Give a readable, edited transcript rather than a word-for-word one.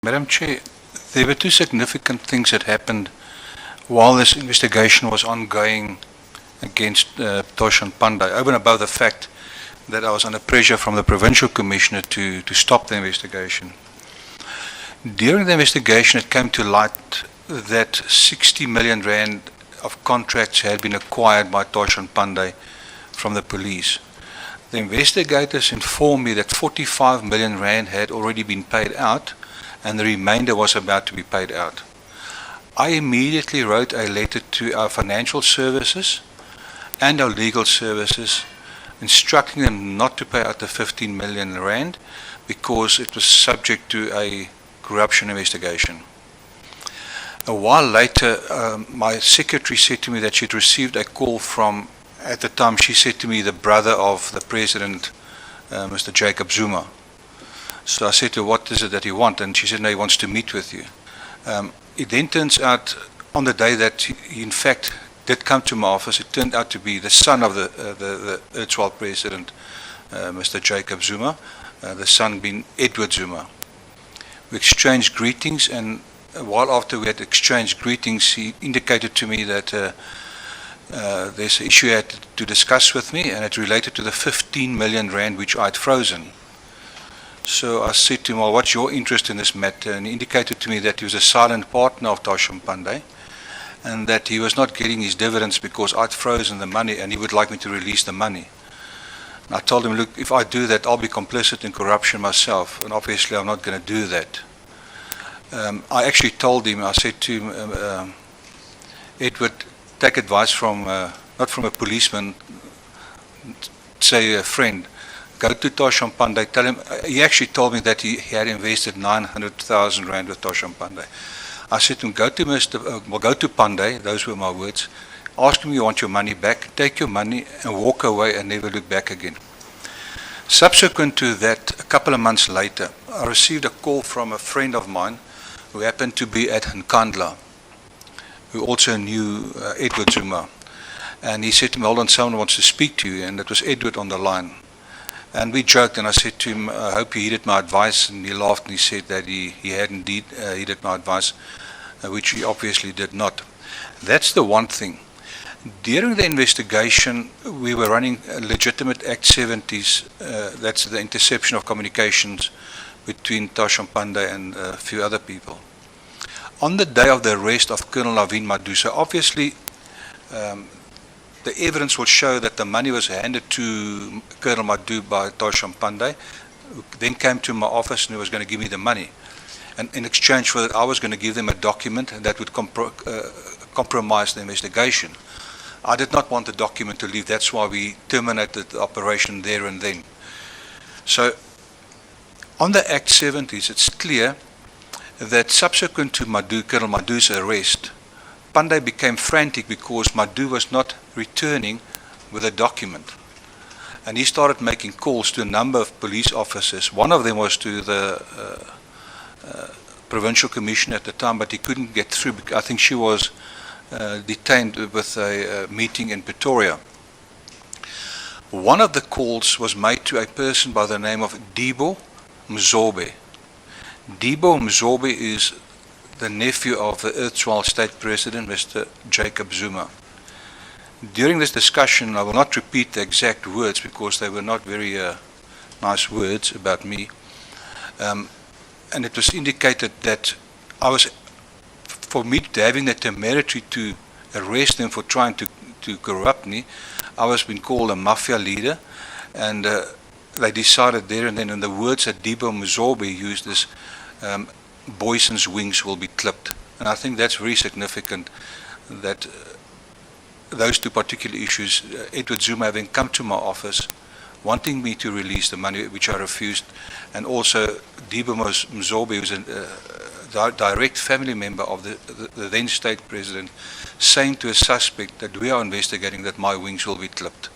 Madam Chair, there were two significant things that happened while this investigation was ongoing against Toshan Pandey, over and above the fact that I was under pressure from the Provincial Commissioner to stop the investigation. During the investigation, it came to light that 60 million rand of contracts had been acquired by Toshan Pandey from the police. The investigators informed me that 45 million rand had already been paid out and the remainder was about to be paid out. I immediately wrote a letter to our financial services and our legal services instructing them not to pay out the 15 million rand because it was subject to a corruption investigation. A while later, my secretary said to me that she'd received a call from, at the time she said to me, the brother of the president, Mr. Jacob Zuma. So I said to her, what is it that you want? And she said, no, he wants to meet with you. It then turns out, on the day that he in fact did come to my office, it turned out to be the son of the erstwhile president, Mr. Jacob Zuma, the son being Edward Zuma. We exchanged greetings, and a while after we had exchanged greetings, he indicated to me that there's an issue he had to discuss with me, and it related to the 15 million rand which I had frozen. So I said to him, well, what's your interest in this matter? And he indicated to me that he was a silent partner of Toshan Pandey and that he was not getting his dividends because I'd frozen the money and he would like me to release the money. And I told him, look, if I do that, I'll be complicit in corruption myself, and obviously I'm not going to do that. I actually told him, I said to him, Edward, take advice from, not from a policeman, say a friend. Go to Toshan Pandey, tell him, he actually told me that he had invested 900,000 rand with Toshan Pandey. I said to him, go to Pandey, those were my words, ask him you want your money back, take your money and walk away and never look back again. Subsequent to that, a couple of months later, I received a call from a friend of mine who happened to be at Nkandla, who also knew Edward Zuma. And he said to me, hold on, someone wants to speak to you, and it was Edward on the line. And we joked, and I said to him, I hope he heeded my advice, and he laughed and he said that he had indeed heeded my advice, which he obviously did not. That's the one thing. During the investigation, we were running legitimate Act 70s, that's the interception of communications between Toshan Pandey and a few other people. On the day of the arrest of Colonel Naveen Madusa, obviously the evidence will show that the money was handed to Colonel Madu by Toshan Pandey, who then came to my office and he was going to give me the money. And in exchange for that, I was going to give them a document that would compromise the investigation. I did not want the document to leave, that's why we terminated the operation there and then. So, on the Act 70s, it's clear that subsequent to Colonel Madu's arrest, Pandey became frantic because Madu was not returning with a document. And he started making calls to a number of police officers. One of them was to the Provincial Commissioner at the time, but he couldn't get through because I think she was detained with a meeting in Pretoria. One of the calls was made to a person by the name of Debo Mzobe. Debo Mzobe is the nephew of the erstwhile state president, Mr. Jacob Zuma. During this discussion, I will not repeat the exact words because they were not very nice words about me. And it was indicated that for me having the temerity to arrest them for trying to corrupt me, I was being called a mafia leader, and they decided there and then, in the words that Debo Mzobe used, is Booysen's wings will be clipped. And I think that's very significant that those two particular issues, Edward Zuma having come to my office, wanting me to release the money, which I refused, and also Debo Mzobe, who's a direct family member of the then state president, saying to a suspect that we are investigating that my wings will be clipped.